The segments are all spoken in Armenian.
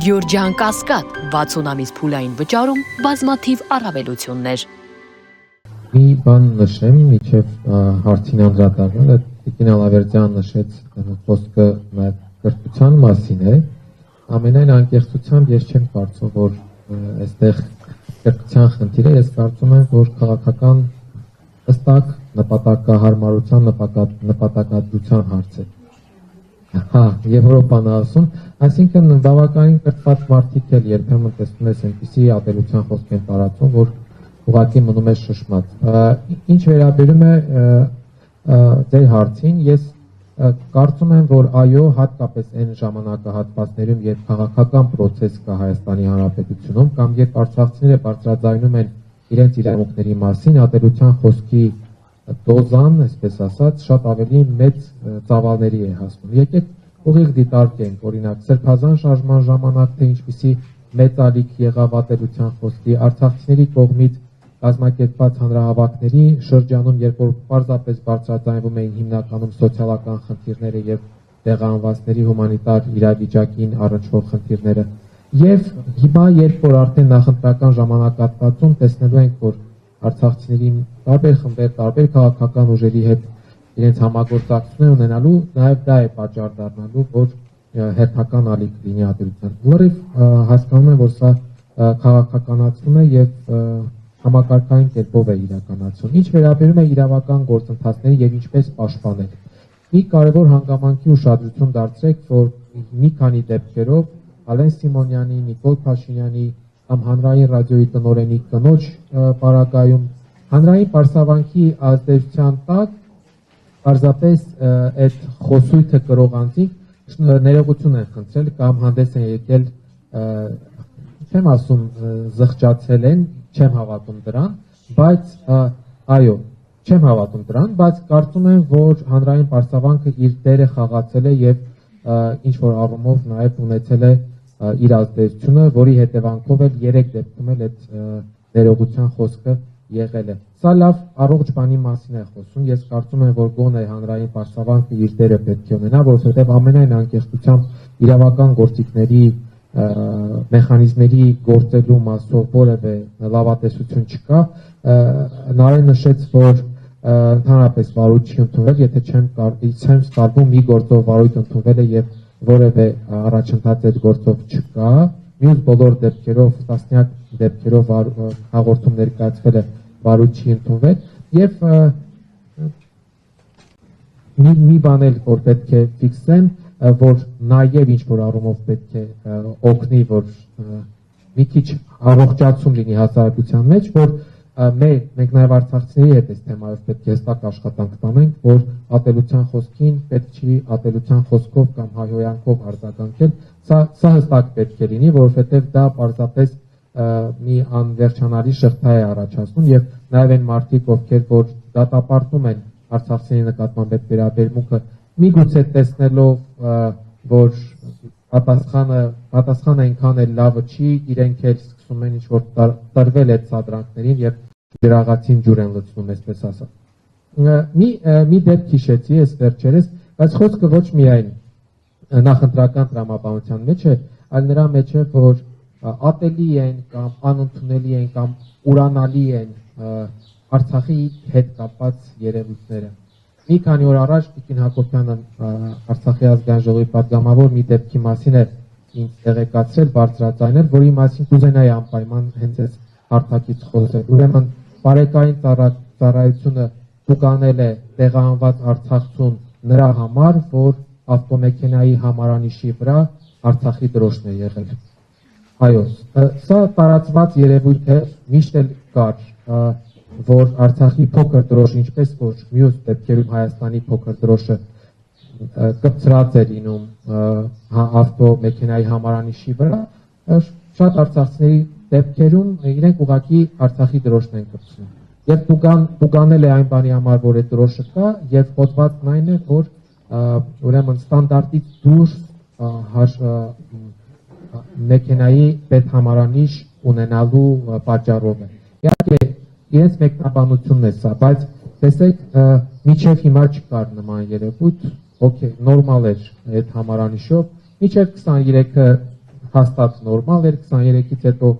Գյորջյան Կասկադ 60 ամիս փուլային վճարում բազմաթիվ առավելություններ։ Մի բան նշեմ, միջև հարցին անդրադառնալ, Տիկին Ալավերդյան նշեց խոսքը կրթության մասին է, ամենայն անկեղծությամբ ես չեմ կարծում, որ այստեղ կրթության խնդիրը, ես կարծում եմ, որ քաղաքական հստակ նպատակահարմարության, նպատակադրության հարց է։ Եվրոպան ասում, այսինքն բավականին կրթված մարդիկ էլ երբեմն տեսնում ես այնպիսի ատելության խոսք են տարածում, որ ուղղակի մնում է շշմած։ Ինչ վերաբերում է ձեր հարցին, ես կարծում եմ, որ այո, հատկապես այն ժամանակահատվածներում, երբ քաղաքական process կա Հայաստանի Հանրապետությունում, կամ երբ արցախցիները բարձրաձայնում են իրենց իրավունքների մասին, ատելության խոսքի դոզան, այսպես ասած, շատ ավելի մեծ ծավալների է հասնում։ Եկեք ուղիղ դիտարկենք, օրինակ, Սրբազան շարժման ժամանակ թե ինչպիսի մեծալիք եղավ ատելության խոսքի, արցախցիների կողմից կազմակերպված հանրահավաքների շրջանում, երբ որ պարզապես բարձրաձայնվում էին հիմնականում սոցիալական խնդիրները եւ տեղահանվածների հումանիտար իրավիճակին առնչվող խնդիրները։ Եվ հիմա, երբ որ արդեն նախընտրական ժամանակահատվածում տեսնելու ենք, որ արցախցիների տարբեր խմբեր, տարբեր քաղաքական ուժերի հետ իրենց համագործակցություն ունենալու, նաև դա է պատճառ դառնալու, որ հերթական ալիք լինի ատելության։ Լրիվ հասկանում եմ, որ սա քաղաքականացում է եւ համակարգային կերպով է իրականացում։ Ինչ վերաբերում է իրավական գործընթացների եւ ինչպես պաշտպանել։ Մի կարևոր հանգամանքի ուշադրություն դարձրեք, որ մի քանի դեպքերով Ալեն Սիմոնյանի, Նիկոլ Փաշինյանի կամ հանրային ռադիոյի տնօրենի կնոջ պարագայում հանրային պարսավանքի ազդեցության տակ պարզապես այդ խոսույթը կրող անձինք ներողություն են խնդրել կամ հանդես են եկել, չեմ ասում զղջացել են, չեմ հավատում դրան, բայց այո, չեմ հավատում դրան, բայց կարծում եմ, որ հանրային պարսավանքը իր դերը խաղացել է եւ ինչ որ առումով նաեւ ունեցել է իր ազդեցությունը, որի հետևանքով էլ 3 դեպքում էլ այդ ներողության խոսքը եղել է։ Սա լավ առողջ բանի մասին է խոսում, ես կարծում եմ, որ գոնե հանրային պարսավանքը իր դերը պետք է ունենա, որովհետև ամենայն անկեղծությամբ իրավական գործիքների մեխանիզմների գործելու մասով որևէ լավատեսություն չկա։ Նարէն նշեց, որ ընդհանրապես վարույթ չի ընդունվել, եթե չեմ սխալվում, մի գործով վարույթ ընդունվել է եւ որևէ առաջընթաց այդ գործով չկա։ Մյուս բոլոր դեպքերով, տասնյակ դեպքերով հաղորդում ներկայացվել է, վարույթ չի ընդունվել եւ մի բան էլ որ պետք է ֆիքսեմ, որ նաեւ ինչ որ առումով պետք է օգնի, որ մի քիչ առողջացում լինի հասարակության մեջ, որ մենք նաև արցախցիների հետ այս թեմայով պետք է հստակ աշխատանք տանենք, որ ատելության խոսքին պետք չի ատելության խոսքով կամ հայհոյանքով արձագանքել, սա հստակ պետք է լինի, որովհետև դա պարզապես մի անվերջանալի շղթա է առաջացնում եւ նաև այն մարդիկ, ովքեր որ դատապարտում են արցախցիների նկատմամբ այդ վերաբերմունքը, միգուցե տեսնելով, որ պատասխանը այնքան էլ լավը չի, իրենք էլ սկսում են ինչ-որ տրվել այդ սադրանքներին եւ դրաղացին ջուր են լցնում, այսպես ասած։ Մի դեպք հիշեցի այս վերջերս, բայց խոսքը ոչ միայն նախընտրական տրամաբանության մեջ է, այլ նրա մեջ է, որ ատելի են կամ անընդունելի են կամ ուրանալի են Արցախի հետ կապված երևույթները։ Մի քանի օր առաջ Տիկին Հակոբյանը Արցախի ազգային ժողովի պատգամավոր մի դեպքի մասին է ինձ տեղեկացրել, բարձրաձայնել, որի մասին կուզենայի անպայման հենց այս հարթակից խոսել։ Ուրեմն բարեկային ծառայությունը տուգանել է տեղահանված արցախցուն նրա համար, որ ավտոմեքենայի համարանիշի վրա Արցախի դրոշն է եղել։ Այո, սա տարածված երևույթ է, միշտ էլ կար, որ Արցախի փոքր դրոշ, ինչպես որ մյուս դեպքերում Հայաստանի փոքր դրոշը կպցրած է լինում ավտոմեքենայի համարանիշի վրա, շատ արցախցիների դեպքերում իրենք ուղղակի Արցախի դրոշն են կպցնում։ Եվ տուգանել է այն բանի համար, որ այդ դրոշը կա, եւ խոթվածն այն է, որ ուրեմն ստանդարտից դուրս մեքենայի պետհամարանիշ ունենալու պատճառով է։ Իհարկե իրենց մեկնաբանությունն է սա, բայց տեսեք, միջև հիմա չկար նման երևույթ, օքեյ, նորմալ էր այդ համարանիշով, միջև 23-ը հաստատ նորմալ էր, 23-ից հետո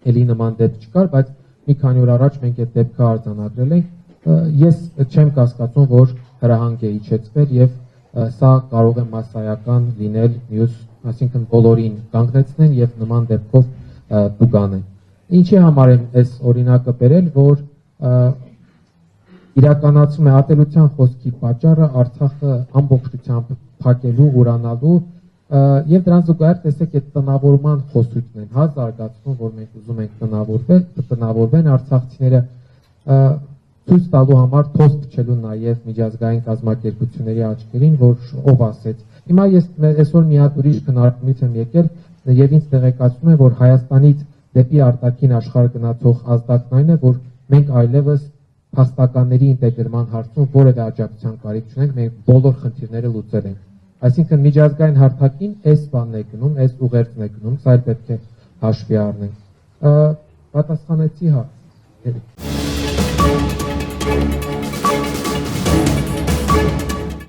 էլի նման դեպք չկար, բայց մի քանի օր առաջ մենք այդ դեպքը արձանագրել ենք։ Ես չեմ կասկածում, որ հրահանգ է իջեցվել եւ սա կարող է մասսայական լինել մյուս, այսինքն բոլորին կանգնեցնեն եւ նման դեպքով տուգանեն։ Ինչի համար եմ այս օրինակը բերել, որ իրականացում է ատելության խոսքի պատճառը Արցախը ամբողջությամբ փակելու, ուրանալու եւ դրան զուգահեռ տեսեք այդ տնավորման խոսույթն են, զարգացնում, որ մենք ուզում ենք տնավորվեն արցախցիները ցույց տալու համար թոս փչելու նաեւ միջազգային կազմակերպությունների աչքերին, որ ով ասեց։ Հիմա ես այսօր մի հատ ուրիշ քննարկումից եմ եկել եւ ինձ տեղեկացնում է, որ Հայաստանից դեպի արտաքին աշխարհ գնացող ազդակն այն է, որ մենք այլևս փաստականների ինտեգրման հարցում որևէ աջակցության կարիք չունենք, մենք բոլոր խնդիրները լուծել ենք։ Այսինքն միջազգային հարթակին այս բանն է գնում, այս ուղերձն է գնում, սա պետք է հաշվի առնենք։ Պատասխանեցի հա։